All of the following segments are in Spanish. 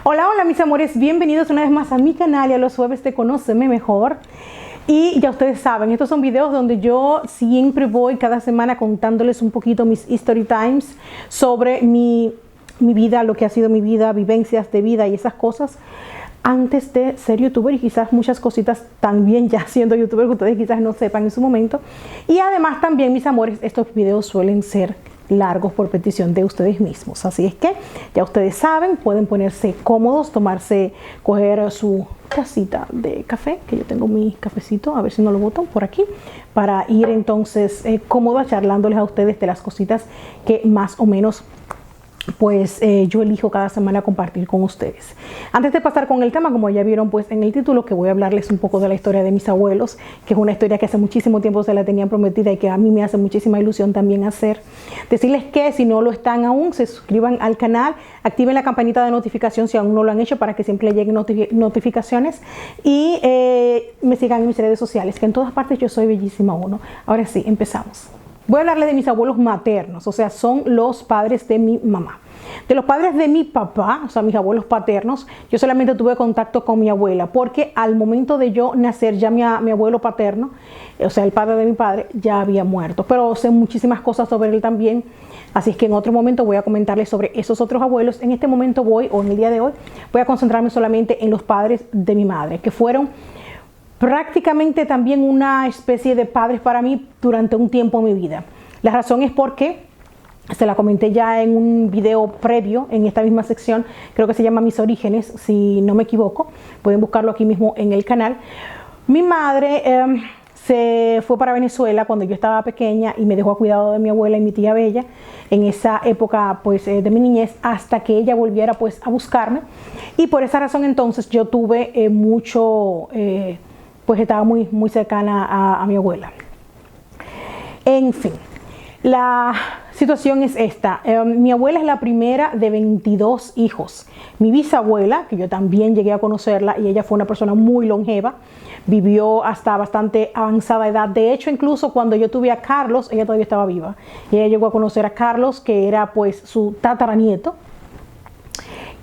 Hola, hola mis amores, bienvenidos una vez más a mi canal y a los jueves de Conóceme Mejor. Y ya ustedes saben, estos son videos donde yo siempre voy cada semana contándoles un poquito mis story times sobre mi vida, lo que ha sido mi vida, vivencias de vida y esas cosas antes de ser youtuber, y quizás muchas cositas también ya siendo youtuber que ustedes quizás no sepan en su momento. Y además también, mis amores, estos videos suelen ser largos por petición de ustedes mismos, así es que ya ustedes saben, pueden ponerse cómodos, coger su tacita de café, que yo tengo mi cafecito, a ver si no lo boto por aquí, para ir entonces cómoda charlándoles a ustedes de las cositas que más o menos pues yo elijo cada semana compartir con ustedes. Antes de pasar con el tema, como ya vieron pues en el título, que voy a hablarles un poco de la historia de mis abuelos, que es una historia que hace muchísimo tiempo se la tenían prometida y que a mí me hace muchísima ilusión también hacer. Decirles que si no lo están aún, se suscriban al canal, activen la campanita de notificación si aún no lo han hecho para que siempre lleguen notificaciones, y me sigan en mis redes sociales, que en todas partes yo soy Bellísima 1. Ahora sí, empezamos. Voy a hablarles de mis abuelos maternos, o sea, son los padres de mi mamá. De los padres de mi papá, o sea, mis abuelos paternos, yo solamente tuve contacto con mi abuela, porque al momento de yo nacer ya mi abuelo paterno, o sea, el padre de mi padre, ya había muerto. Pero sé muchísimas cosas sobre él también, así es que en otro momento voy a comentarles sobre esos otros abuelos. En este momento en el día de hoy, voy a concentrarme solamente en los padres de mi madre, que fueron prácticamente también una especie de padres para mí durante un tiempo en mi vida. La razón es porque, se la comenté ya en un video previo en esta misma sección, creo que se llama Mis Orígenes, si no me equivoco, pueden buscarlo aquí mismo en el canal. Mi madre se fue para Venezuela cuando yo estaba pequeña y me dejó a cuidado de mi abuela y mi tía Bella en esa época pues de mi niñez, hasta que ella volviera pues a buscarme, y por esa razón entonces yo tuve pues estaba muy cercana a mi abuela. En fin, la situación es esta. Mi abuela es la primera de 22 hijos. Mi bisabuela, que yo también llegué a conocerla, y ella fue una persona muy longeva, vivió hasta bastante avanzada edad. De hecho, incluso cuando yo tuve a Carlos, ella todavía estaba viva. Y ella llegó a conocer a Carlos, que era pues su tataranieto.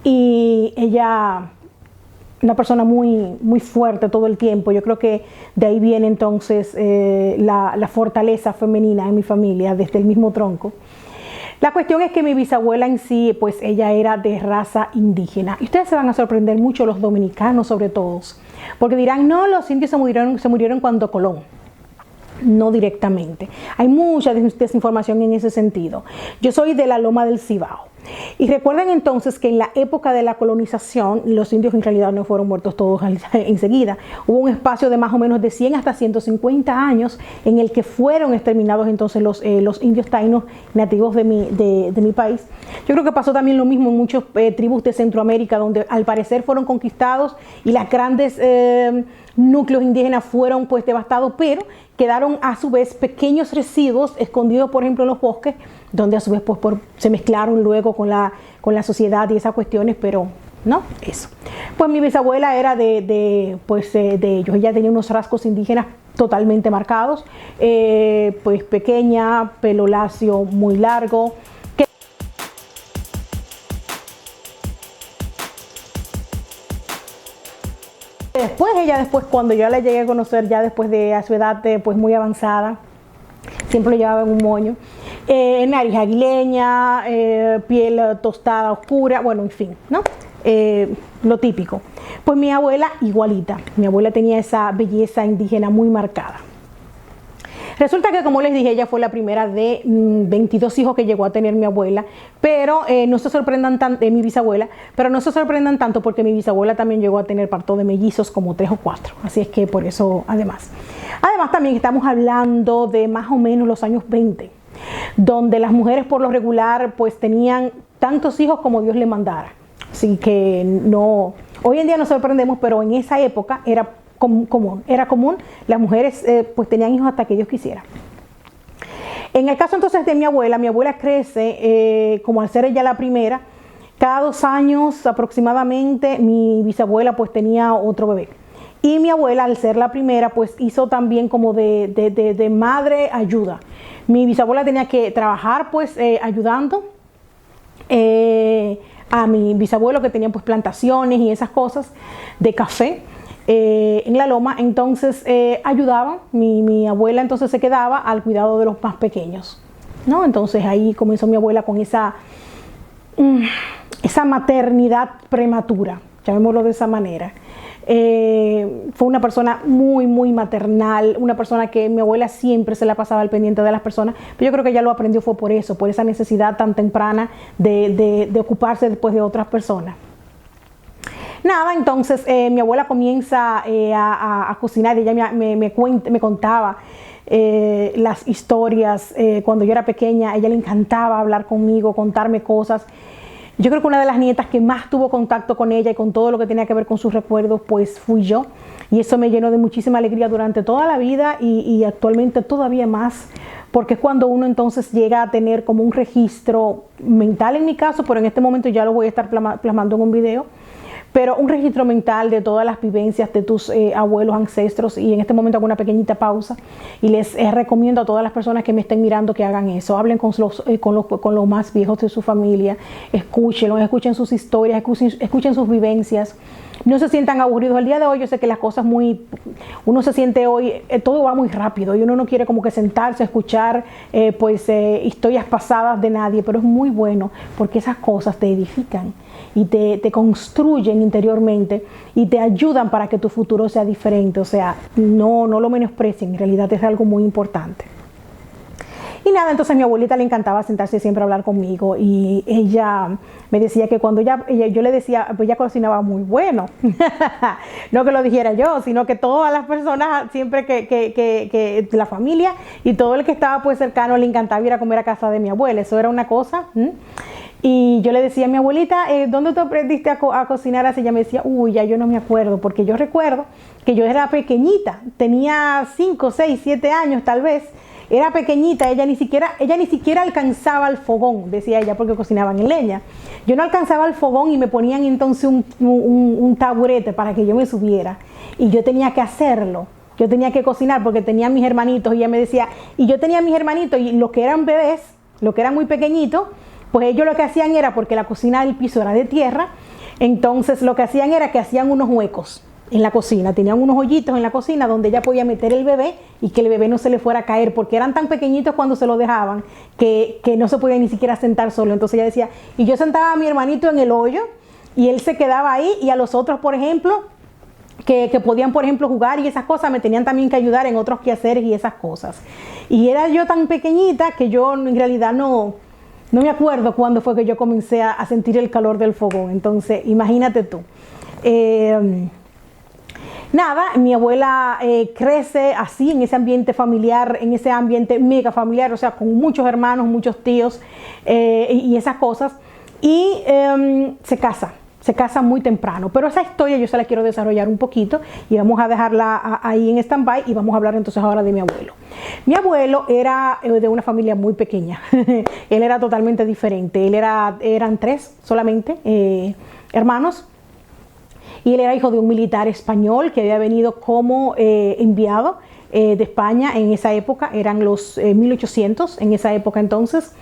Y ella, una persona muy fuerte todo el tiempo. Yo creo que de ahí viene entonces la fortaleza femenina en mi familia, desde el mismo tronco. La cuestión es que mi bisabuela en sí, pues ella era de raza indígena. Y ustedes se van a sorprender mucho, los dominicanos sobre todo, porque dirán, no, los indios se murieron cuando Colón. No directamente. Hay mucha desinformación en ese sentido. Yo soy de la Loma del Cibao. Y recuerden entonces que en la época de la colonización, los indios en realidad no fueron muertos todos enseguida. Hubo un espacio de más o menos de 100 hasta 150 años en el que fueron exterminados entonces los indios taínos nativos de mi país. Yo creo que pasó también lo mismo en muchas tribus de Centroamérica, donde al parecer fueron conquistados y las grandes núcleos indígenas fueron pues devastados, pero quedaron a su vez pequeños residuos escondidos, por ejemplo, en los bosques, donde a su vez pues, se mezclaron luego con la sociedad y esas cuestiones, pero no, eso. Pues mi bisabuela era de ellos. Ella tenía unos rasgos indígenas totalmente marcados, pues pequeña, pelo lacio muy largo. Después, cuando yo la llegué a conocer, ya después de a su edad pues muy avanzada, siempre lo llevaba en un moño, nariz aguileña, piel tostada oscura, bueno, en fin, ¿no? Lo típico. Pues mi abuela igualita, mi abuela tenía esa belleza indígena muy marcada. Resulta que, como les dije, ella fue la primera de 22 hijos que llegó a tener mi abuela, pero no se sorprendan tanto, mi bisabuela, pero no se sorprendan tanto porque mi bisabuela también llegó a tener parto de mellizos como 3 o 4, así es que por eso además también estamos hablando de más o menos los años 20, donde las mujeres por lo regular pues tenían tantos hijos como Dios le mandara, así que no, hoy en día nos sorprendemos, pero en esa época era común, las mujeres pues tenían hijos hasta que Dios quisiera. En el caso entonces de mi abuela crece, como al ser ella la primera, cada 2 años aproximadamente mi bisabuela pues tenía otro bebé. Y mi abuela, al ser la primera, pues hizo también como de madre ayuda. Mi bisabuela tenía que trabajar pues ayudando a mi bisabuelo que tenían pues plantaciones y esas cosas de café en la loma. Entonces ayudaban, mi abuela entonces se quedaba al cuidado de los más pequeños, ¿no? Entonces ahí comenzó mi abuela con esa maternidad prematura, llamémoslo de esa manera. Fue una persona muy, muy maternal, una persona que mi abuela siempre se la pasaba al pendiente de las personas, pero yo creo que ella lo aprendió fue por eso, por esa necesidad tan temprana de ocuparse después de otras personas. Nada, entonces mi abuela comienza a cocinar, ella me contaba las historias cuando yo era pequeña. A ella le encantaba hablar conmigo, contarme cosas. Yo creo que una de las nietas que más tuvo contacto con ella y con todo lo que tenía que ver con sus recuerdos, pues fui yo. Y eso me llenó de muchísima alegría durante toda la vida y actualmente todavía más, porque es cuando uno entonces llega a tener como un registro mental en mi caso, pero en este momento ya lo voy a estar plasmando en un video, pero un registro mental de todas las vivencias de tus abuelos, ancestros. Y en este momento hago una pequeñita pausa y les recomiendo a todas las personas que me estén mirando que hagan eso. Hablen con los más viejos de su familia, escúchenlos, escuchen sus historias, escuchen sus vivencias. No se sientan aburridos. El día de hoy yo sé que las cosas uno se siente hoy, todo va muy rápido y uno no quiere como que sentarse a escuchar historias pasadas de nadie, pero es muy bueno porque esas cosas te edifican y te construyen interiormente y te ayudan para que tu futuro sea diferente. O sea, no lo menosprecien, en realidad es algo muy importante. Y nada, entonces a mi abuelita le encantaba sentarse siempre a hablar conmigo y ella me decía que cuando yo le decía, pues ella cocinaba muy bueno. No que lo dijera yo, sino que todas las personas, siempre que la familia y todo el que estaba pues cercano le encantaba ir a comer a casa de mi abuela. Eso era una cosa. Y yo le decía a mi abuelita, ¿dónde tú aprendiste a cocinar así? Ella me decía, uy, ya yo no me acuerdo, porque yo recuerdo que yo era pequeñita, tenía 5, 6, 7 años tal vez. Era pequeñita, ella ni siquiera alcanzaba el fogón, decía ella, porque cocinaban en leña. Yo no alcanzaba el fogón y me ponían entonces un taburete para que yo me subiera. Y yo tenía que hacerlo, yo tenía que cocinar porque tenía mis hermanitos. Y ella me decía, y yo tenía mis hermanitos y los que eran bebés, los que eran muy pequeñitos, pues ellos lo que hacían era, porque la cocina del piso era de tierra, entonces lo que hacían era que hacían unos huecos en la cocina, tenían unos hoyitos en la cocina donde ella podía meter el bebé y que el bebé no se le fuera a caer, porque eran tan pequeñitos cuando se lo dejaban que no se podía ni siquiera sentar solo. Entonces ella decía, y yo sentaba a mi hermanito en el hoyo y él se quedaba ahí, y a los otros, por ejemplo, que podían, por ejemplo, jugar y esas cosas, me tenían también que ayudar en otros quehaceres y esas cosas. Y era yo tan pequeñita que yo en realidad no me acuerdo cuándo fue que yo comencé a sentir el calor del fogón. Entonces, imagínate tú. Nada, mi abuela crece así, en ese ambiente familiar, en ese ambiente mega familiar, o sea, con muchos hermanos, muchos tíos y esas cosas. Y se casa muy temprano. Pero esa historia yo se la quiero desarrollar un poquito y vamos a dejarla ahí en stand-by y vamos a hablar entonces ahora de mi abuelo. Mi abuelo era de una familia muy pequeña. Él era totalmente diferente. Eran 3 solamente hermanos. Y él era hijo de un militar español que había venido como enviado de España en esa época. Eran los 1800 en esa época entonces.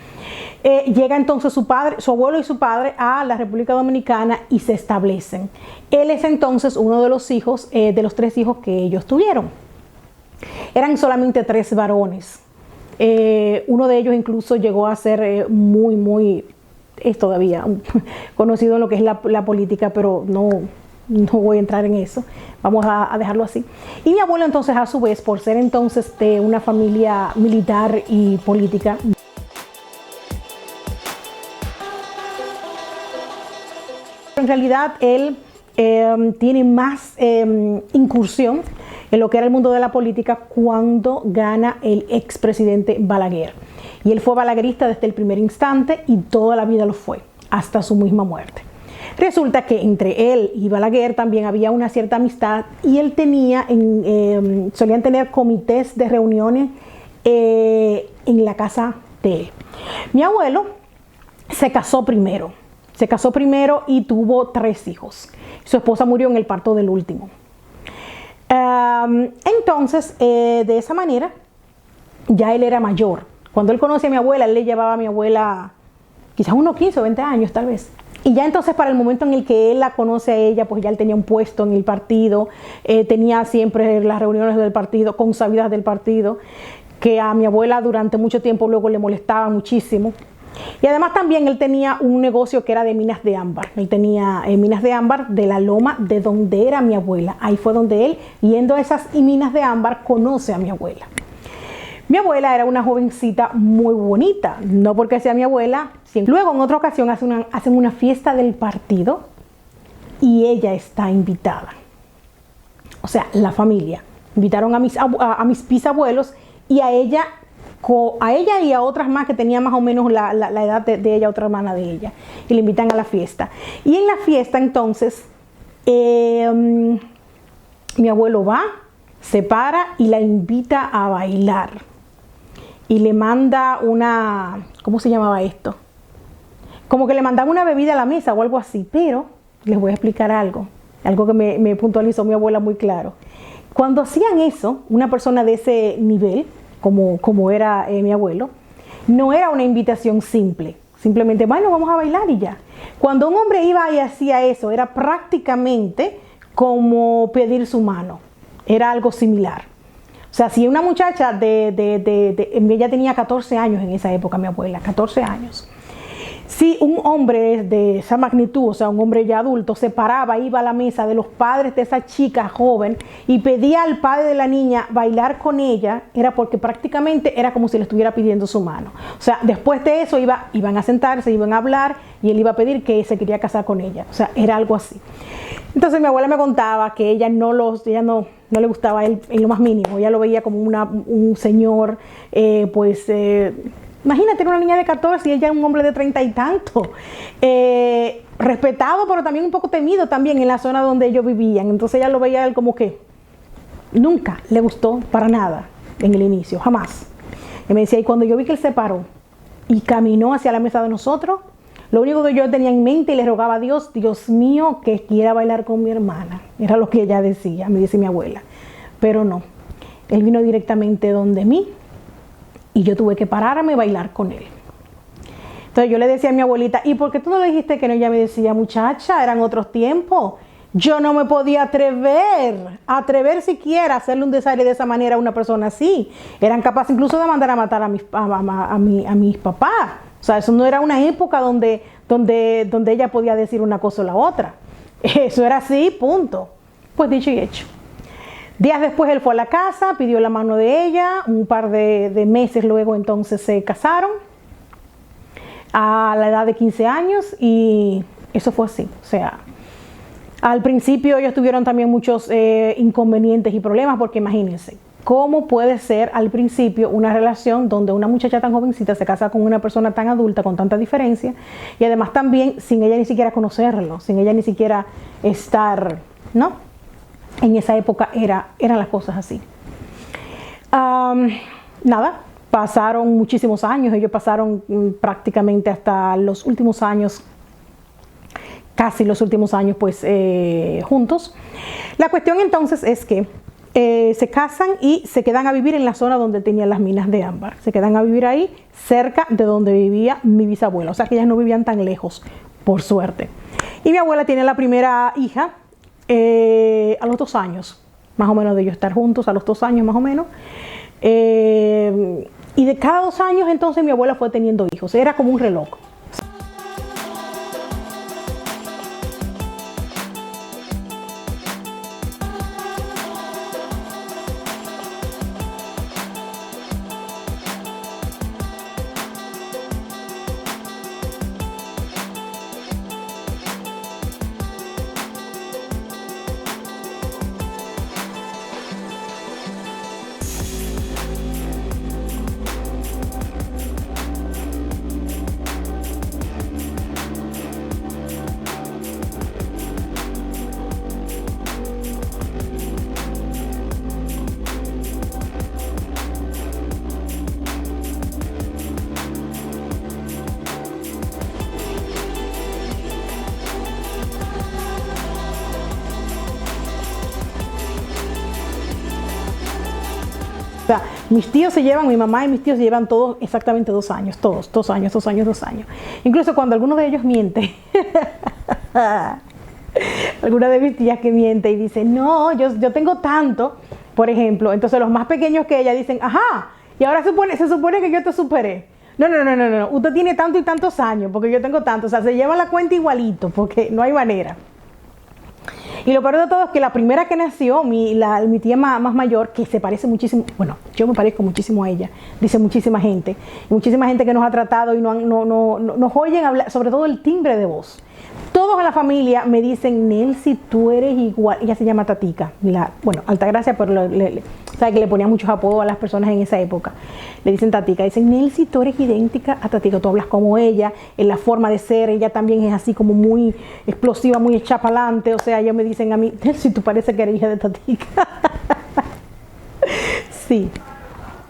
Llega entonces su abuelo y su padre a la República Dominicana y se establecen. Él es entonces uno de los hijos, de los 3 hijos que ellos tuvieron. Eran solamente 3 varones. Uno de ellos incluso llegó a ser es todavía conocido en lo que es la política, pero no voy a entrar en eso. Vamos a dejarlo así. Y mi abuelo entonces, a su vez, por ser entonces de una familia militar y política, en realidad él tiene más incursión en lo que era el mundo de la política cuando gana el expresidente Balaguer. Y él fue balaguerista desde el primer instante y toda la vida lo fue, hasta su misma muerte. Resulta que entre él y Balaguer también había una cierta amistad y él solían tener comités de reuniones en la casa de él. Mi abuelo se casó primero y tuvo 3 hijos. Su esposa murió en el parto del último. Entonces, de esa manera, ya él era mayor. Cuando él conoce a mi abuela, él le llevaba a mi abuela quizás unos 15 o 20 años tal vez. Y ya entonces para el momento en el que él la conoce a ella, pues ya él tenía un puesto en el partido, tenía siempre las reuniones del partido, consabidas del partido, que a mi abuela durante mucho tiempo luego le molestaba muchísimo. Y además también él tenía un negocio que era de minas de ámbar. Él tenía minas de ámbar de la loma de donde era mi abuela. Ahí fue donde él, yendo a esas minas de ámbar, conoce a mi abuela. Mi abuela era una jovencita muy bonita, no porque sea mi abuela. Luego en otra ocasión hacen una fiesta del partido y ella está invitada. O sea, la familia. Invitaron a mis bisabuelos y a ella y a otras más que tenían más o menos la edad de ella, otra hermana de ella. Y le invitan a la fiesta. Y en la fiesta entonces, mi abuelo va, se para y la invita a bailar. Y le manda ¿cómo se llamaba esto? Como que le mandaba una bebida a la mesa o algo así, pero les voy a explicar algo que me puntualizó mi abuela muy claro. Cuando hacían eso, una persona de ese nivel, como era mi abuelo, no era una invitación simple, simplemente, bueno, vamos a bailar y ya. Cuando un hombre iba y hacía eso, era prácticamente como pedir su mano, era algo similar. O sea, si una muchacha ella tenía 14 años en esa época, mi abuela, 14 años. Si un hombre de esa magnitud, o sea, un hombre ya adulto, se paraba, iba a la mesa de los padres de esa chica joven y pedía al padre de la niña bailar con ella, era porque prácticamente era como si le estuviera pidiendo su mano. O sea, después de eso iban a sentarse, iban a hablar y él iba a pedir que se quería casar con ella. O sea, era algo así. Entonces mi abuela me contaba que ella no le gustaba a él en lo más mínimo. Ella lo veía como un señor, imagínate, era una niña de 14 y ella un hombre de 30 y tanto. Respetado, pero también un poco temido también en la zona donde ellos vivían. Entonces ella lo veía a él como que nunca le gustó para nada en el inicio, jamás. Y me decía, y cuando yo vi que él se paró y caminó hacia la mesa de nosotros, lo único que yo tenía en mente y le rogaba a Dios, Dios mío, que quiera bailar con mi hermana. Era lo que ella decía, me dice mi abuela. Pero no, él vino directamente donde mí y yo tuve que pararme y bailar con él. Entonces yo le decía a mi abuelita, ¿y por qué tú no le dijiste que no? Ella me decía, muchacha, eran otros tiempos. Yo no me podía atrever siquiera a hacerle un desaire de esa manera a una persona así. Eran capaces incluso de mandar a matar a mis papás. O sea, eso no era una época donde ella podía decir una cosa o la otra. Eso era así, punto. Pues dicho y hecho. Días después él fue a la casa, pidió la mano de ella, un par de meses luego entonces se casaron a la edad de 15 años y eso fue así. O sea, al principio ellos tuvieron también muchos inconvenientes y problemas porque imagínense, ¿cómo puede ser al principio una relación donde una muchacha tan jovencita se casa con una persona tan adulta con tanta diferencia y además también sin ella ni siquiera conocerlo, sin ella ni siquiera estar, ¿no? En esa época eran las cosas así. Nada, pasaron muchísimos años, ellos pasaron prácticamente hasta los últimos años, casi los últimos años pues juntos. La cuestión entonces es que se casan y se quedan a vivir en la zona donde tenían las minas de ámbar. Se quedan a vivir ahí, cerca de donde vivía mi bisabuela. O sea que ellas no vivían tan lejos, por suerte. Y mi abuela tiene la primera hija a los 2 años, más o menos de ellos estar juntos, a los 2 años más o menos. Y de cada 2 años entonces mi abuela fue teniendo hijos. Era como un reloj. sea, mis tíos se llevan, mi mamá y mis tíos se llevan todos exactamente 2 años, todos, 2 años, 2 años, 2 años. Incluso cuando alguno de ellos miente, alguna de mis tías que miente y dice, no, yo tengo tanto, por ejemplo, entonces los más pequeños que ella dicen, ajá, y ahora se supone que yo te superé. No, usted tiene tanto y tantos años, porque yo tengo tanto, o sea, se lleva la cuenta igualito, porque no hay manera. Y lo peor de todo es que la primera que nació, mi tía más mayor, que se parece muchísimo, bueno, yo me parezco muchísimo a ella, dice muchísima gente, y muchísima gente que nos ha tratado y nos oyen hablar, sobre todo el timbre de voz. Todos en la familia me dicen, Nelcy, tú eres igual. Ella se llama Tatica. Bueno, Altagracia, pero sabe que le ponía muchos apodos a las personas en esa época. Le dicen Tatica. Dicen, Nelcy, tú eres idéntica a Tatica. Tú hablas como ella, en la forma de ser. Ella también es así como muy explosiva, muy hecha para adelante. O sea, ellos me dicen a mí, Nelcy, tú pareces que eres hija de Tatica. Sí.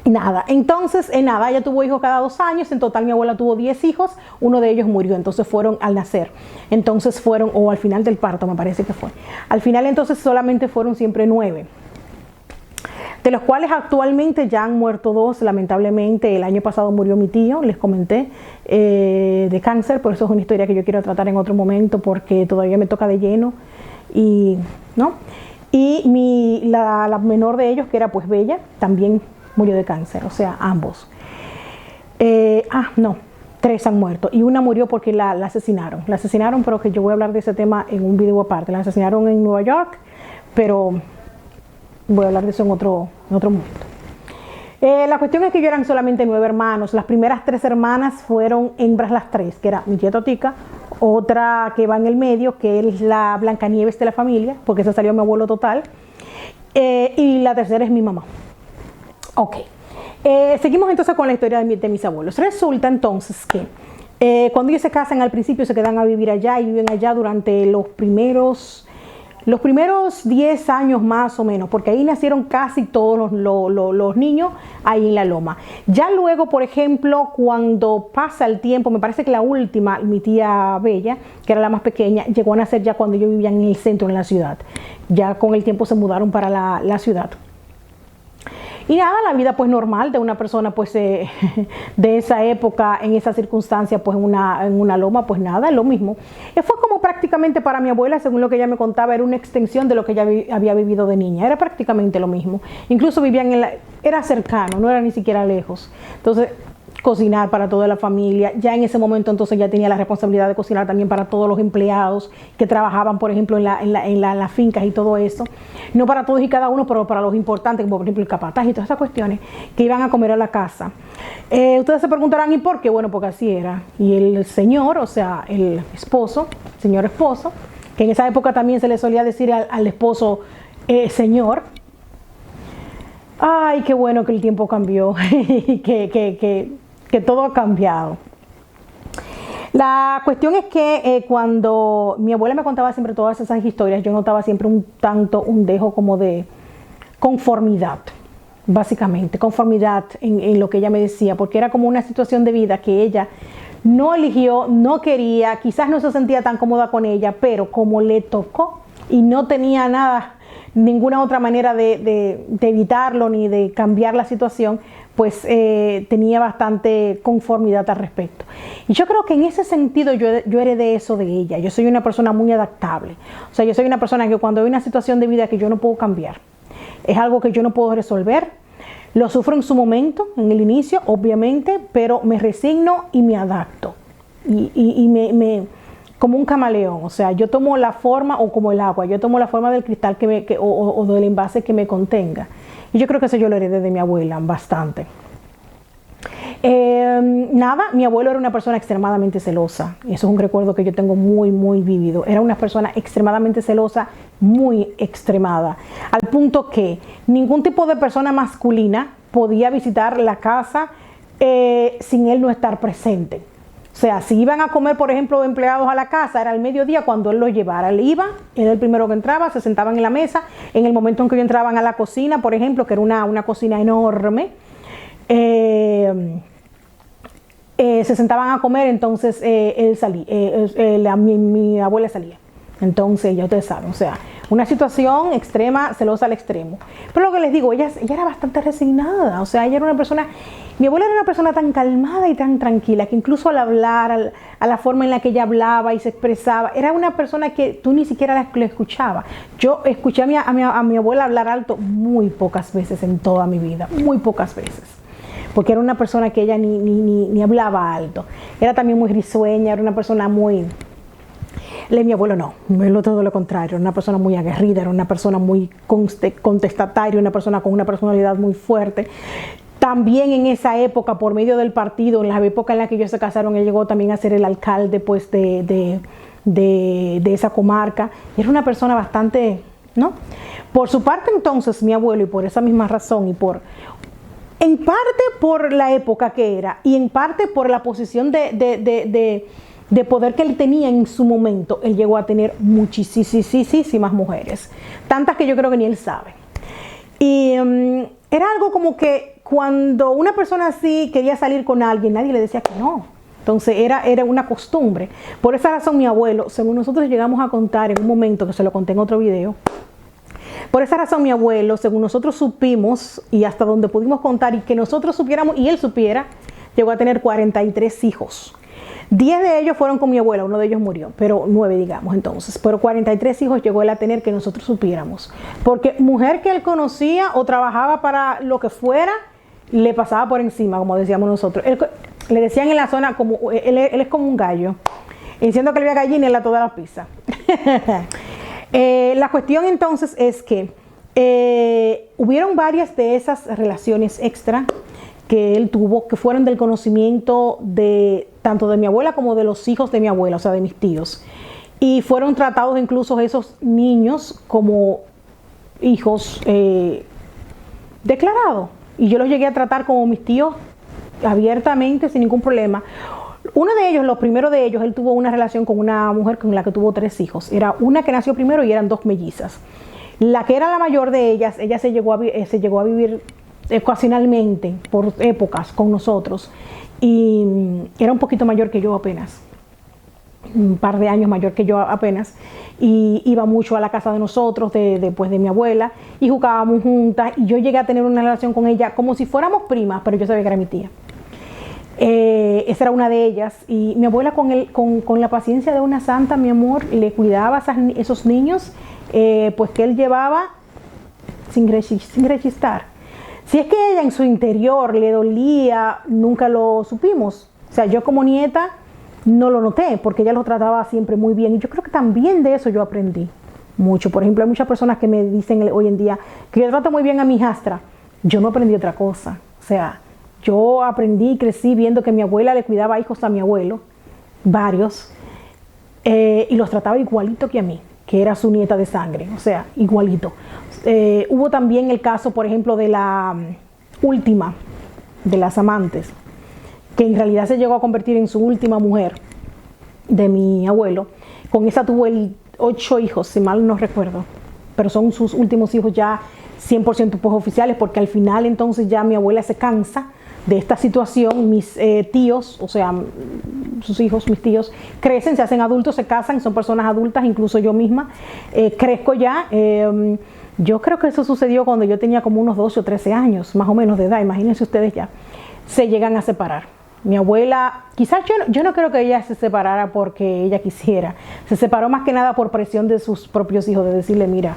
Nada, entonces, nada, ella tuvo hijos cada 2 años, en total mi abuela tuvo 10 hijos, uno de ellos murió, entonces fueron al nacer, entonces fueron, o al final del parto me parece que fue, al final entonces solamente fueron siempre 9, de los cuales actualmente ya han muerto 2, lamentablemente el año pasado murió mi tío, les comenté, de cáncer, por eso es una historia que yo quiero tratar en otro momento, porque todavía me toca de lleno, y, ¿no? Y la menor de ellos, que era pues Bella, también murió de cáncer, o sea, ambos. No, 3 han muerto y una murió porque la asesinaron. La asesinaron, pero que yo voy a hablar de ese tema en un video aparte. La asesinaron en Nueva York, pero voy a hablar de eso en otro momento. La cuestión es que yo eran solamente 9 hermanos. Las primeras 3 hermanas fueron hembras las 3, que era mi tía Totica, otra que va en el medio, que es la Blancanieves de la familia, porque esa salió mi abuelo total, y la tercera es mi mamá. Ok, seguimos entonces con la historia de mis abuelos. Resulta entonces que cuando ellos se casan al principio se quedan a vivir allá y viven allá durante los primeros 10 años más o menos, porque ahí nacieron casi todos los niños ahí en la loma. Ya luego, por ejemplo, cuando pasa el tiempo, me parece que la última, mi tía Bella, que era la más pequeña, llegó a nacer ya cuando ellos vivían en el centro, en la ciudad. Ya con el tiempo se mudaron para la ciudad. Y nada, la vida pues normal de una persona pues de esa época, en esa circunstancia, pues en una loma, pues nada, lo mismo. Fue como prácticamente para mi abuela, según lo que ella me contaba, era una extensión de lo que ella había vivido de niña, era prácticamente lo mismo. Incluso vivían era cercano, no era ni siquiera lejos. Entonces, cocinar para toda la familia, ya en ese momento entonces ya tenía la responsabilidad de cocinar también para todos los empleados que trabajaban, por ejemplo, en las fincas y todo eso, no para todos y cada uno, pero para los importantes, como por ejemplo el capataz y todas esas cuestiones que iban a comer a la casa. Ustedes se preguntarán, ¿y por qué? Bueno, porque así era. Y el señor, o sea, el esposo, señor esposo, que en esa época también se le solía decir al esposo señor. Ay, qué bueno que el tiempo cambió y que todo ha cambiado. La cuestión es que cuando mi abuela me contaba siempre todas esas historias, yo notaba siempre un dejo como de conformidad, básicamente, conformidad en lo que ella me decía, porque era como una situación de vida que ella no eligió, no quería, quizás no se sentía tan cómoda con ella, pero como le tocó y no tenía nada, ninguna otra manera de evitarlo ni de cambiar la situación, pues tenía bastante conformidad al respecto. Y yo creo que en ese sentido yo heredé eso de ella. Yo soy una persona muy adaptable. O sea, yo soy una persona que cuando hay una situación de vida que yo no puedo cambiar, es algo que yo no puedo resolver, lo sufro en su momento, en el inicio, obviamente, pero me resigno y me adapto. Y como un camaleón, o sea, yo tomo la forma, o como el agua, yo tomo la forma del cristal o del envase que me contenga. Y yo creo que eso yo lo heredé de mi abuela bastante. Nada, mi abuelo era una persona extremadamente celosa. Eso es un recuerdo que yo tengo muy, muy vívido. Era una persona extremadamente celosa, muy extremada. Al punto que ningún tipo de persona masculina podía visitar la casa sin él no estar presente. O sea, si iban a comer, por ejemplo, empleados a la casa, era al mediodía cuando él los llevara. Él iba, era el primero que entraba, se sentaban en la mesa. En el momento en que ellos entraban a la cocina, por ejemplo, que era una cocina enorme, se sentaban a comer, entonces él salía, mi abuela salía. Entonces, ya ustedes saben, o sea, Una situación extrema, celosa al extremo. Pero lo que les digo, ella era bastante resignada, o sea, ella era una persona, mi abuela era una persona tan calmada y tan tranquila, que incluso al hablar, a la forma en la que ella hablaba y se expresaba, era una persona que tú ni siquiera la escuchabas. Yo escuché a mi abuela hablar alto muy pocas veces en toda mi vida, muy pocas veces. Porque era una persona que ella ni hablaba alto. Era también muy risueña, era una persona muy... Mi abuelo no, mi abuelo todo lo contrario, era una persona muy aguerrida, era una persona muy contestataria, una persona con una personalidad muy fuerte. También en esa época, por medio del partido, en la época en la que ellos se casaron, él llegó también a ser el alcalde pues, de esa comarca. Y era una persona bastante, ¿no? Por su parte entonces, mi abuelo, y por esa misma razón, en parte por la época que era, y en parte por la posición de poder que él tenía en su momento, él llegó a tener muchísimas mujeres, tantas que yo creo que ni él sabe. Y era algo como que cuando una persona así quería salir con alguien, nadie le decía que no. Entonces era una costumbre. Por esa razón mi abuelo, según nosotros llegamos a contar en un momento, que se lo conté en otro video, por esa razón mi abuelo, según nosotros supimos y hasta donde pudimos contar y que nosotros supiéramos y él supiera, llegó a tener 43 hijos. 10 de ellos fueron con mi abuela, uno de ellos murió, pero 9 digamos entonces. Pero 43 hijos llegó él a tener que nosotros supiéramos. Porque mujer que él conocía o trabajaba para lo que fuera, le pasaba por encima, como decíamos nosotros. Le decían en la zona, como él es como un gallo. Diciendo que le había gallina en la toda la pizza. La cuestión entonces es que hubieron varias de esas relaciones extra que él tuvo, que fueron del conocimiento de tanto de mi abuela como de los hijos de mi abuela, o sea, de mis tíos. Y fueron tratados incluso esos niños como hijos declarados. Y yo los llegué a tratar como mis tíos abiertamente, sin ningún problema. Uno de ellos, los primeros de ellos, él tuvo una relación con una mujer con la que tuvo 3 hijos. Era una que nació primero y eran 2 mellizas. La que era la mayor de ellas, ella se llegó a vivir ocasionalmente, por épocas, con nosotros. Y era un poquito mayor que yo apenas. Un par de años mayor que yo apenas. Y iba mucho a la casa de nosotros, de mi abuela, y jugábamos juntas. Y yo llegué a tener una relación con ella como si fuéramos primas, pero yo sabía que era mi tía. Esa era una de ellas. Y mi abuela, con la paciencia de una santa, mi amor, le cuidaba a esos niños, pues que él llevaba sin rechistar. Si es que ella en su interior le dolía, nunca lo supimos. O sea, yo como nieta no lo noté, porque ella lo trataba siempre muy bien. Y yo creo que también de eso yo aprendí mucho. Por ejemplo, hay muchas personas que me dicen hoy en día que yo trato muy bien a mi hijastra. Yo no aprendí otra cosa. O sea, yo aprendí y crecí viendo que mi abuela le cuidaba hijos a mi abuelo, varios, y los trataba igualito que a mí, que era su nieta de sangre, o sea, igualito. Hubo también el caso, por ejemplo, de la última de las amantes, que en realidad se llegó a convertir en su última mujer de mi abuelo. Con esa tuvo 8 hijos, si mal no recuerdo, pero son sus últimos hijos ya 100% pues oficiales, porque al final entonces ya mi abuela se cansa de esta situación. Mis tíos, o sea, sus hijos, mis tíos, crecen, se hacen adultos, se casan, son personas adultas, incluso yo misma crezco ya. Yo creo que eso sucedió cuando yo tenía como unos 12 o 13 años, más o menos de edad, imagínense ustedes ya, se llegan a separar. Mi abuela, quizás yo no creo que ella se separara porque ella quisiera, se separó más que nada por presión de sus propios hijos, de decirle, mira,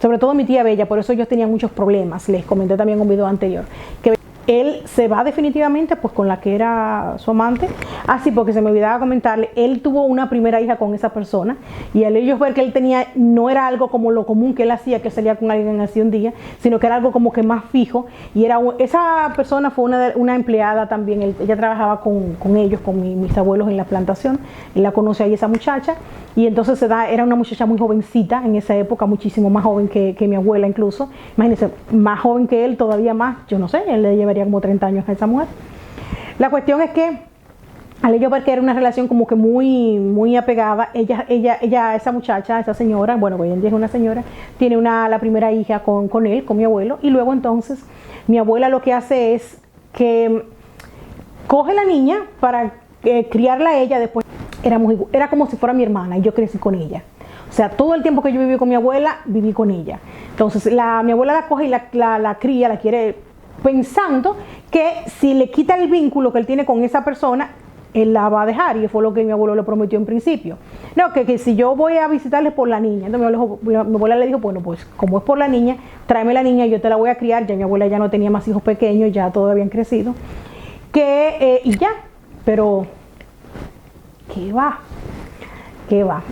sobre todo mi tía Bella, por eso ellos tenían muchos problemas, les comenté también en un video anterior, que él se va definitivamente pues con la que era su amante. Así, porque se me olvidaba comentarle, él tuvo una primera hija con esa persona, y al ellos ver que él tenía, no era algo como lo común que él hacía, que salía con alguien así un día, sino que era algo como que más fijo, y esa persona fue una empleada también. Ella trabajaba con ellos, con mis abuelos en la plantación. Él la conoce ahí, esa muchacha, y entonces era una muchacha muy jovencita en esa época, muchísimo más joven que mi abuela incluso. Imagínense, más joven que él, todavía más, yo no sé, él le llevaría como 30 años a esa mujer. La cuestión es que al ello ver que era una relación como que muy apegada, esa muchacha, esa señora, bueno, hoy en día es una señora, tiene la primera hija con él, con mi abuelo, y luego entonces mi abuela lo que hace es que coge la niña para criarla a ella después. era como si fuera mi hermana y yo crecí con ella. O sea, todo el tiempo que yo viví con mi abuela, viví con ella. Entonces, mi abuela la coge y la cría, la quiere pensando que si le quita el vínculo que él tiene con esa persona, él la va a dejar, y fue lo que mi abuelo le prometió en principio. No, que si yo voy a visitarle por la niña. Entonces mi abuela le dijo, bueno, pues como es por la niña, tráeme la niña, yo te la voy a criar. Ya mi abuela ya no tenía más hijos pequeños, ya todos habían crecido. Y ya, pero ¿qué va?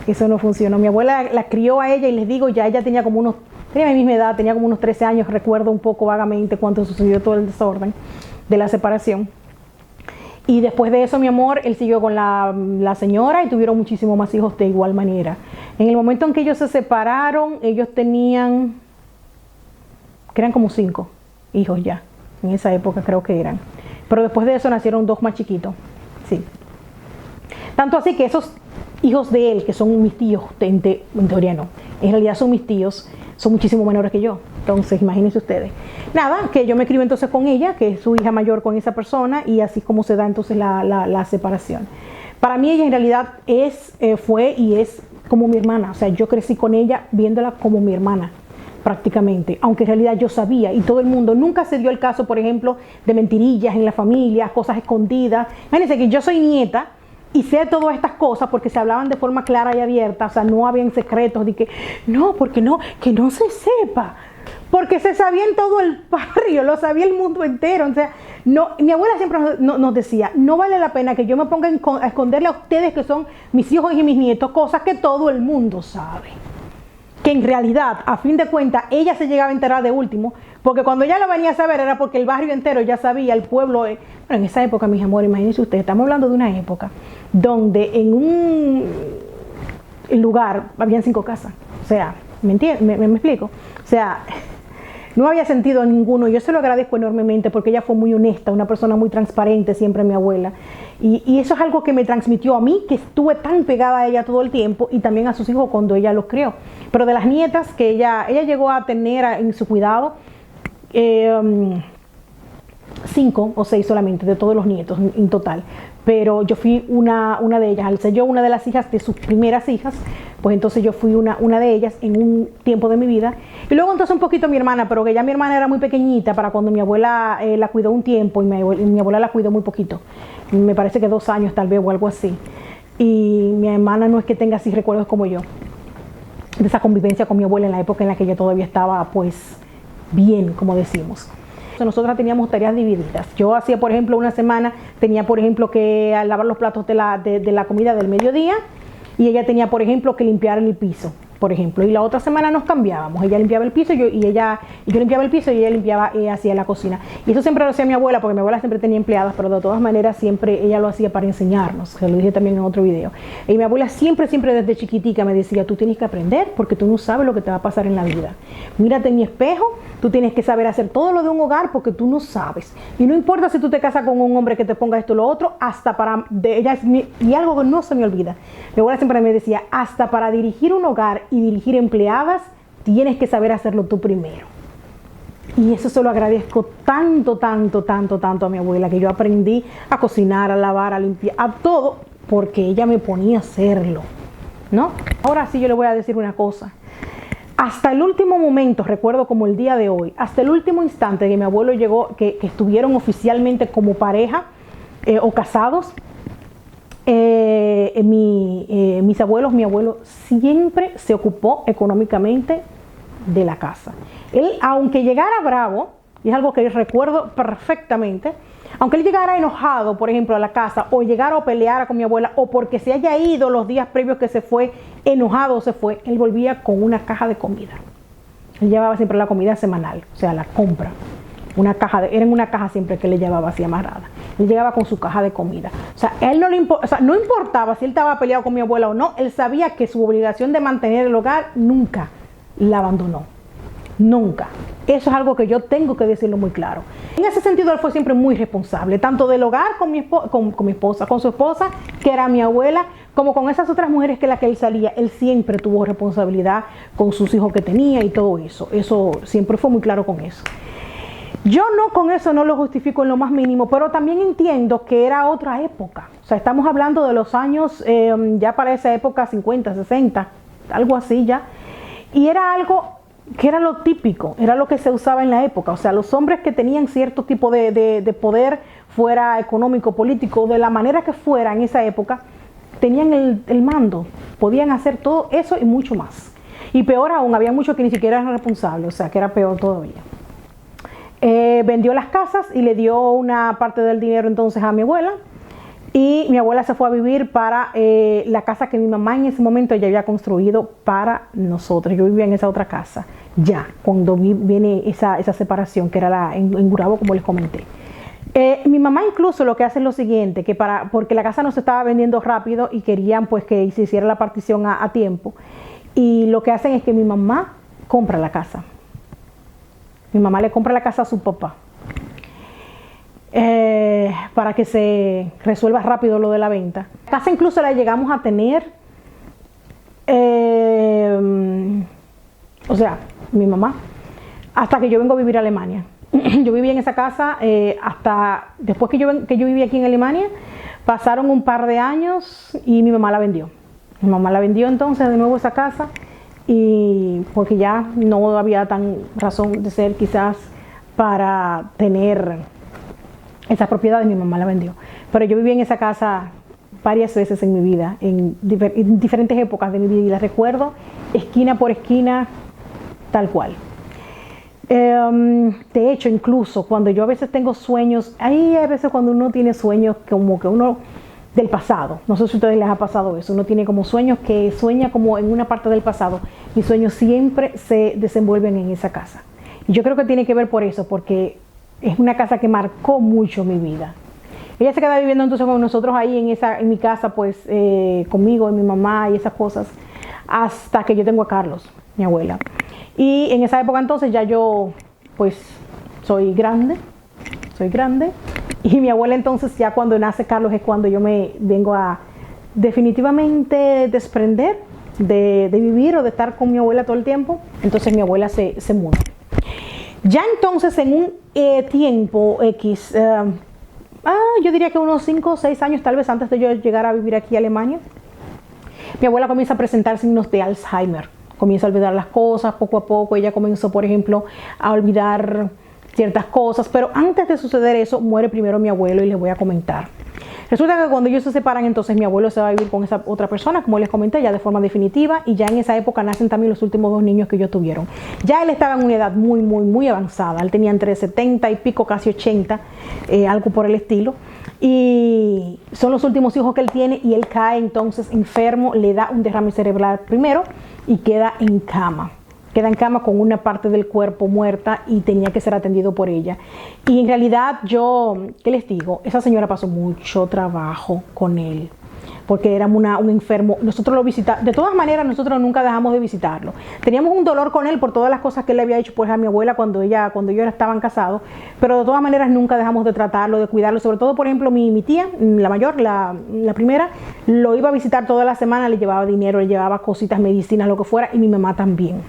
Eso no funcionó. Mi abuela la crió a ella y les digo, ya ella tenía mi misma edad, tenía como unos 13 años, recuerdo un poco vagamente cuando sucedió todo el desorden de la separación. Y después de eso, mi amor, él siguió con la señora y tuvieron muchísimos más hijos de igual manera. En el momento en que ellos se separaron, ellos tenían, que eran como 5 hijos ya, en esa época creo que eran. Pero después de eso nacieron 2 más chiquitos, sí. Tanto así que esos hijos de él, que son mis tíos, en teoría no, en realidad son mis tíos, son muchísimo menores que yo. Entonces, imagínense ustedes. Nada, que yo me crié entonces con ella, que es su hija mayor con esa persona, y así como se da entonces la separación. Para mí ella en realidad fue y es como mi hermana. O sea, yo crecí con ella viéndola como mi hermana, prácticamente. Aunque en realidad yo sabía, y todo el mundo, nunca se dio el caso, por ejemplo, de mentirillas en la familia, cosas escondidas. Imagínense que yo soy nieta, y sé todas estas cosas porque se hablaban de forma clara y abierta. O sea, no habían secretos de que no, porque no, que no se sepa. Porque se sabía en todo el barrio, lo sabía el mundo entero. O sea, no, mi abuela siempre nos decía, no vale la pena que yo me ponga a esconderle a ustedes, que son mis hijos y mis nietos, cosas que todo el mundo sabe. Que en realidad, a fin de cuentas, ella se llegaba a enterar de último, porque cuando ella lo venía a saber era porque el barrio entero ya sabía, el pueblo. Bueno, en esa época, mis amores, imagínense ustedes, estamos hablando de una época donde en un lugar habían 5 casas. O sea, ¿me entienden? ¿Me explico? O sea, no había sentido ninguno. Yo se lo agradezco enormemente porque ella fue muy honesta, una persona muy transparente, siempre mi abuela. Y eso es algo que me transmitió a mí, que estuve tan pegada a ella todo el tiempo, y también a sus hijos cuando ella los crió. Pero de las nietas que ella llegó a tener en su cuidado, 5 o 6 solamente, de todos los nietos en total. Pero yo fui una de ellas. Al ser yo una de las hijas de sus primeras hijas, pues entonces yo fui una de ellas en un tiempo de mi vida. Y luego entonces un poquito mi hermana, pero que ya mi hermana era muy pequeñita para cuando mi abuela la cuidó un tiempo, y mi abuela la cuidó muy poquito. Me parece que 2 años tal vez o algo así. Y mi hermana no es que tenga así recuerdos como yo, de esa convivencia con mi abuela en la época en la que ella todavía estaba pues bien, como decimos. Nosotras teníamos tareas divididas. Yo hacía, por ejemplo, una semana, tenía, por ejemplo, que lavar los platos de la comida del mediodía, y ella tenía, por ejemplo, que limpiar el piso, por ejemplo. Y la otra semana nos cambiábamos. Ella limpiaba el piso y yo limpiaba el piso, y ella limpiaba, hacía la cocina. Y eso siempre lo hacía mi abuela, porque mi abuela siempre tenía empleadas, pero de todas maneras siempre ella lo hacía para enseñarnos. Se lo dije también en otro video. Y mi abuela siempre desde chiquitica me decía, tú tienes que aprender porque tú no sabes lo que te va a pasar en la vida. Mírate en mi espejo, tú tienes que saber hacer todo lo de un hogar porque tú no sabes. Y no importa si tú te casas con un hombre que te ponga esto o lo otro, y algo que no se me olvida. Mi abuela siempre me decía, hasta para dirigir un hogar y dirigir empleadas, tienes que saber hacerlo tú primero. Y eso se lo agradezco tanto a mi abuela, que yo aprendí a cocinar, a lavar, a limpiar, a todo, porque ella me ponía a hacerlo, ¿no? Ahora sí yo le voy a decir una cosa. Hasta el último momento, recuerdo como el día de hoy, hasta el último instante que mi abuelo llegó, que estuvieron oficialmente como pareja o casados, mis abuelos, mi abuelo siempre se ocupó económicamente de la casa. Él, aunque llegara bravo, y es algo que recuerdo perfectamente, aunque él llegara enojado, por ejemplo, a la casa, o llegara a pelear con mi abuela, o porque se haya ido los días previos que se fue, enojado se fue, él volvía con una caja de comida. Él llevaba siempre la comida semanal, o sea, la compra. Era en una caja siempre que le llevaba así amarrada. Él llegaba con su caja de comida. O sea, él no importaba si él estaba peleado con mi abuela o no, él sabía que su obligación de mantener el hogar nunca la abandonó. Nunca. Eso es algo que yo tengo que decirlo muy claro. En ese sentido, él fue siempre muy responsable, tanto del hogar con su esposa, que era mi abuela, como con esas otras mujeres que él salía. Él siempre tuvo responsabilidad con sus hijos que tenía y todo eso. Eso siempre fue muy claro con eso. Yo no con eso no lo justifico en lo más mínimo, pero también entiendo que era otra época. O sea, estamos hablando de los años, ya para esa época, 50, 60, algo así ya. Y era algo que era lo típico, era lo que se usaba en la época. O sea, los hombres que tenían cierto tipo de poder, fuera económico, político, de la manera que fuera en esa época, tenían el mando, podían hacer todo eso y mucho más. Y peor aún, había muchos que ni siquiera eran responsables, o sea, que era peor todavía. Vendió las casas y le dio una parte del dinero entonces a mi abuela, y mi abuela se fue a vivir para la casa que mi mamá en ese momento ya había construido para nosotros. Yo vivía en esa otra casa ya cuando viene esa separación, que era en Gurabo, como les comenté. Mi mamá incluso lo que hace es lo siguiente, que porque la casa no se estaba vendiendo rápido y querían pues que se hiciera la partición a tiempo, y lo que hacen es que mi mamá compra la casa. Mi mamá le compra la casa a su papá para que se resuelva rápido lo de la venta. La casa incluso la llegamos a tener, o sea, mi mamá, hasta que yo vengo a vivir a Alemania. Yo viví en esa casa hasta después que yo viví aquí en Alemania. Pasaron un par de años y mi mamá la vendió. Mi mamá la vendió entonces de nuevo esa casa, y porque ya no había tan razón de ser quizás para tener esas propiedades, mi mamá la vendió. Pero yo viví en esa casa varias veces en mi vida, en diferentes épocas de mi vida, y la recuerdo esquina por esquina tal cual. De hecho, incluso cuando yo a veces tengo sueños, hay a veces cuando uno tiene sueños como que uno del pasado, no sé si a ustedes les ha pasado eso, uno tiene como sueños que sueña como en una parte del pasado. Mis sueños siempre se desenvuelven en esa casa, y yo creo que tiene que ver por eso, porque es una casa que marcó mucho mi vida. Ella se queda viviendo entonces con nosotros ahí en mi casa, pues conmigo y mi mamá y esas cosas, hasta que yo tengo a Carlos, mi abuela. Y en esa época entonces ya yo pues soy grande, y mi abuela entonces ya cuando nace Carlos es cuando yo me vengo a definitivamente desprender de vivir o de estar con mi abuela todo el tiempo. Entonces mi abuela se muda. Ya entonces en un tiempo X, yo diría que unos 5 o 6 años tal vez antes de yo llegar a vivir aquí a Alemania, mi abuela comienza a presentar signos de Alzheimer. Comienza a olvidar las cosas poco a poco. Ella comenzó, por ejemplo, a olvidar ciertas cosas, pero antes de suceder eso, muere primero mi abuelo, y les voy a comentar. Resulta que cuando ellos se separan, entonces mi abuelo se va a vivir con esa otra persona, como les comenté, ya de forma definitiva, y ya en esa época nacen también los últimos 2 niños que ellos tuvieron. Ya él estaba en una edad muy avanzada, él tenía entre 70 y pico, casi 80, algo por el estilo, y son los últimos hijos que él tiene, y él cae entonces enfermo, le da un derrame cerebral primero, y queda en cama con una parte del cuerpo muerta, y tenía que ser atendido por ella. Y en realidad yo, ¿qué les digo? Esa señora pasó mucho trabajo con él, porque era un enfermo. Nosotros lo visitamos, de todas maneras nosotros nunca dejamos de visitarlo. Teníamos un dolor con él por todas las cosas que él le había hecho pues a mi abuela cuando ellos estaban casados, pero de todas maneras nunca dejamos de tratarlo, de cuidarlo. Sobre todo, por ejemplo, mi tía, la mayor, la primera, lo iba a visitar toda la semana, le llevaba dinero, le llevaba cositas, medicinas, lo que fuera, y mi mamá también.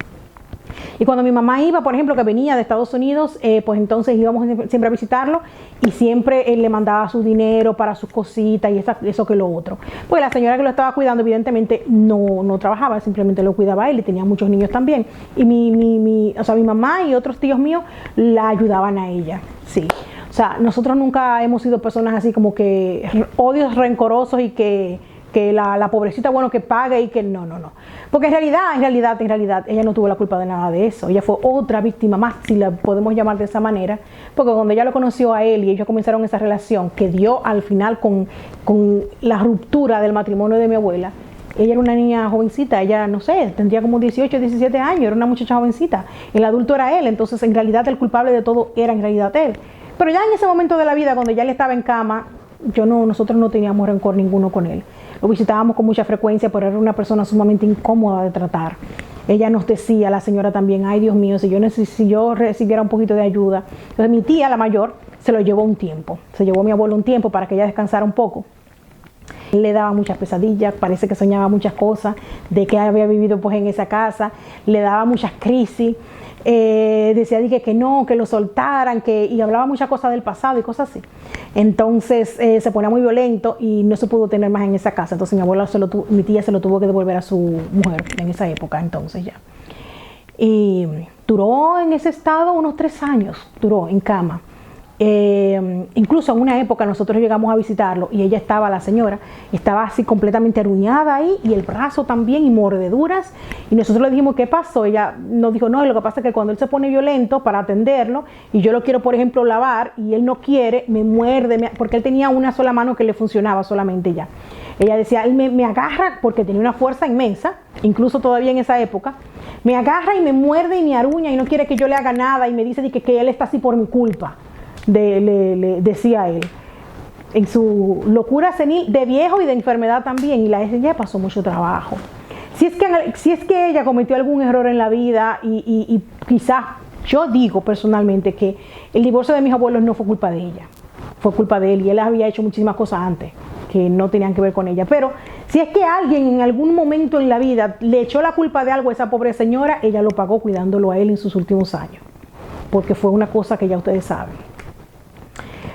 Y cuando mi mamá iba, por ejemplo, que venía de Estados Unidos, pues entonces íbamos siempre a visitarlo, y siempre él le mandaba su dinero para sus cositas y eso que lo otro. Pues la señora que lo estaba cuidando evidentemente no trabajaba, simplemente lo cuidaba a él, y tenía muchos niños también. Y mi mamá y otros tíos míos la ayudaban a ella, sí. O sea, nosotros nunca hemos sido personas así como que odios rencorosos y que la pobrecita, bueno, que pague y que no. Porque en realidad, ella no tuvo la culpa de nada de eso. Ella fue otra víctima más, si la podemos llamar de esa manera, porque cuando ella lo conoció a él y ellos comenzaron esa relación que dio al final con la ruptura del matrimonio de mi abuela, ella era una niña jovencita, ella, no sé, tendría como 18, 17 años, era una muchacha jovencita. El adulto era él, entonces en realidad el culpable de todo era en realidad él. Pero ya en ese momento de la vida, cuando ya él estaba en cama, nosotros no teníamos rencor ninguno con él. Lo visitábamos con mucha frecuencia, pero era una persona sumamente incómoda de tratar. Ella nos decía, la señora también, ay Dios mío, si yo recibiera un poquito de ayuda. Entonces mi tía, la mayor, se lo llevó un tiempo. Se llevó a mi abuelo un tiempo para que ella descansara un poco. le daba muchas pesadillas, parece que soñaba muchas cosas de que había vivido pues en esa casa, le daba muchas crisis, decía que no, que lo soltaran, y hablaba muchas cosas del pasado y cosas así. Entonces se ponía muy violento y no se pudo tener más en esa casa. Entonces mi tía se lo tuvo que devolver a su mujer en esa época, entonces ya. Y duró en ese estado unos 3 años, duró en cama. Incluso en una época nosotros llegamos a visitarlo y ella estaba, la señora, estaba así completamente aruñada ahí, y el brazo también, y mordeduras, y nosotros le dijimos ¿qué pasó? Ella nos dijo no, lo que pasa es que cuando él se pone violento para atenderlo y yo lo quiero por ejemplo lavar y él no quiere, me muerde, porque él tenía una sola mano que le funcionaba solamente ya. Ella decía, él me agarra, porque tenía una fuerza inmensa, incluso todavía en esa época, me agarra y me muerde y me aruña y no quiere que yo le haga nada, y me dice que él está así por mi culpa. Le decía él, en su locura senil de viejo y de enfermedad también, y ella pasó mucho trabajo. Si es que ella cometió algún error en la vida, y quizás yo digo personalmente que el divorcio de mis abuelos no fue culpa de ella, fue culpa de él, y él había hecho muchísimas cosas antes que no tenían que ver con ella. Pero si es que alguien en algún momento en la vida le echó la culpa de algo a esa pobre señora, ella lo pagó cuidándolo a él en sus últimos años, porque fue una cosa que ya ustedes saben.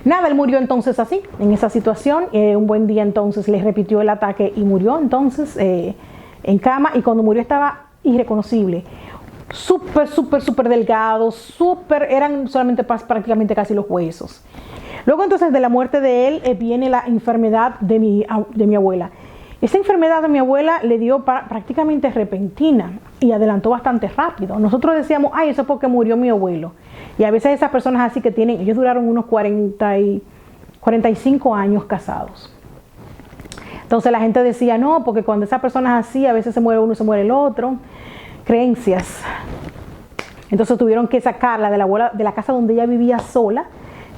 Nada, él murió entonces así, en esa situación. Un buen día entonces le repitió el ataque y murió entonces en cama, y cuando murió estaba irreconocible. Súper delgado, eran solamente prácticamente casi los huesos. Luego entonces de la muerte de él viene la enfermedad de mi abuela. Esa enfermedad de mi abuela le dio prácticamente repentina y adelantó bastante rápido. Nosotros decíamos, ay, eso es porque murió mi abuelo. Y a veces esas personas así que ellos duraron unos 45 años casados. Entonces la gente decía, no, porque cuando esa persona es así, a veces se muere uno y se muere el otro. Creencias. Entonces tuvieron que sacarla de la casa donde ella vivía sola,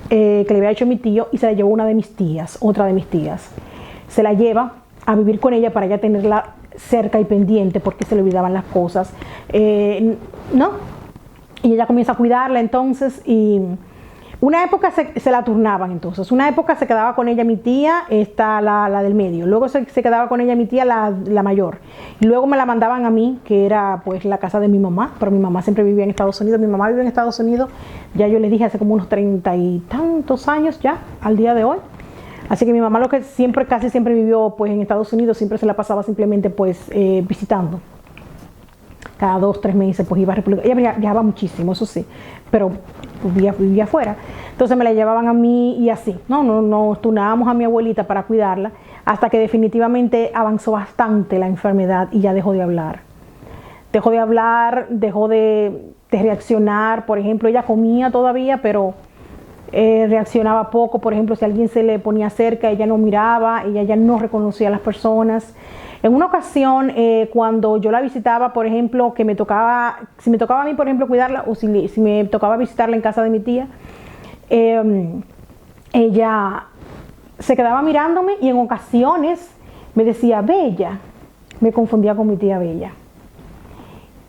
que le había hecho mi tío, y se la llevó otra de mis tías. Se la lleva a vivir con ella para ya tenerla cerca y pendiente, porque se le olvidaban las cosas. ¿No? Y ella comienza a cuidarla entonces, y una época se la turnaban entonces. Una época se quedaba con ella mi tía, la del medio. Luego se quedaba con ella mi tía, la mayor. Y luego me la mandaban a mí, que era pues la casa de mi mamá, pero mi mamá siempre vivía en Estados Unidos. Mi mamá vive en Estados Unidos, ya yo les dije, hace como unos 30 y tantos años ya, al día de hoy. Así que mi mamá casi siempre vivió pues en Estados Unidos, siempre se la pasaba simplemente pues visitando. Cada 2, 3 meses pues iba a República. Ella viajaba muchísimo, eso sí, pero vivía afuera. Entonces me la llevaban a mí y así. Nos turnábamos a mi abuelita para cuidarla, hasta que definitivamente avanzó bastante la enfermedad y ya dejó de hablar. Dejó de reaccionar. Por ejemplo, ella comía todavía, pero reaccionaba poco. Por ejemplo, si alguien se le ponía cerca, ella no miraba, ella ya no reconocía a las personas. En una ocasión, cuando yo la visitaba, por ejemplo, si me tocaba a mí, por ejemplo, cuidarla, o si me tocaba visitarla en casa de mi tía, ella se quedaba mirándome, y en ocasiones me decía Bella, me confundía con mi tía Bella.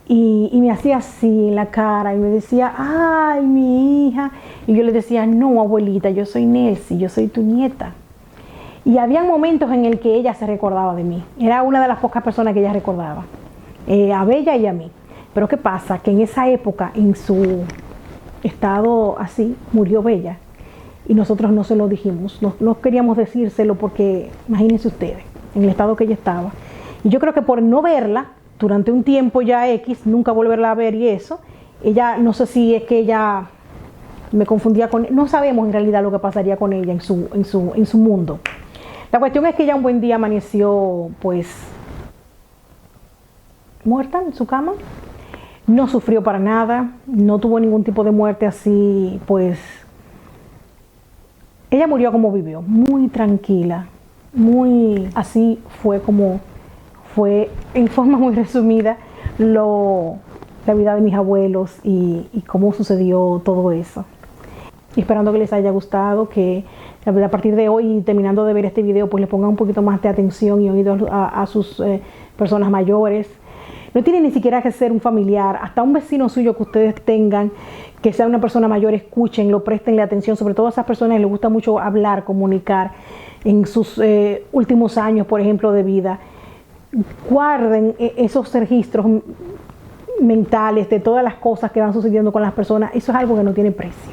Y me hacía así en la cara y me decía, ay, mi hija. Y yo le decía, no, abuelita, yo soy Nelsie, yo soy tu nieta. Y había momentos en el que ella se recordaba de mí. Era una de las pocas personas que ella recordaba, a Bella y a mí. Pero ¿qué pasa? Que en esa época, en su estado así, murió Bella. Y nosotros no se lo dijimos, no queríamos decírselo, porque imagínense ustedes, en el estado que ella estaba. Y yo creo que por no verla durante un tiempo ya X, nunca volverla a ver y eso, ella, no sé si es que ella me confundía con, no sabemos en realidad lo que pasaría con ella en su mundo. La cuestión es que ella un buen día amaneció pues muerta en su cama. No sufrió para nada, no tuvo ningún tipo de muerte así, pues ella murió como vivió, muy tranquila, muy así fue como fue, en forma muy resumida, la vida de mis abuelos y cómo sucedió todo eso. Y esperando que les haya gustado, que a partir de hoy, terminando de ver este video, pues le pongan un poquito más de atención y oído a sus personas mayores. No tiene ni siquiera que ser un familiar, hasta un vecino suyo que ustedes tengan, que sea una persona mayor, escúchenlo, préstenle atención, sobre todo a esas personas que les gusta mucho hablar, comunicar en sus últimos años, por ejemplo, de vida. Guarden esos registros mentales de todas las cosas que van sucediendo con las personas. Eso es algo que no tiene precio.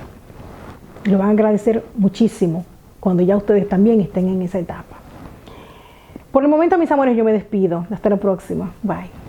Lo van a agradecer muchísimo cuando ya ustedes también estén en esa etapa. Por el momento, mis amores, yo me despido. Hasta la próxima. Bye.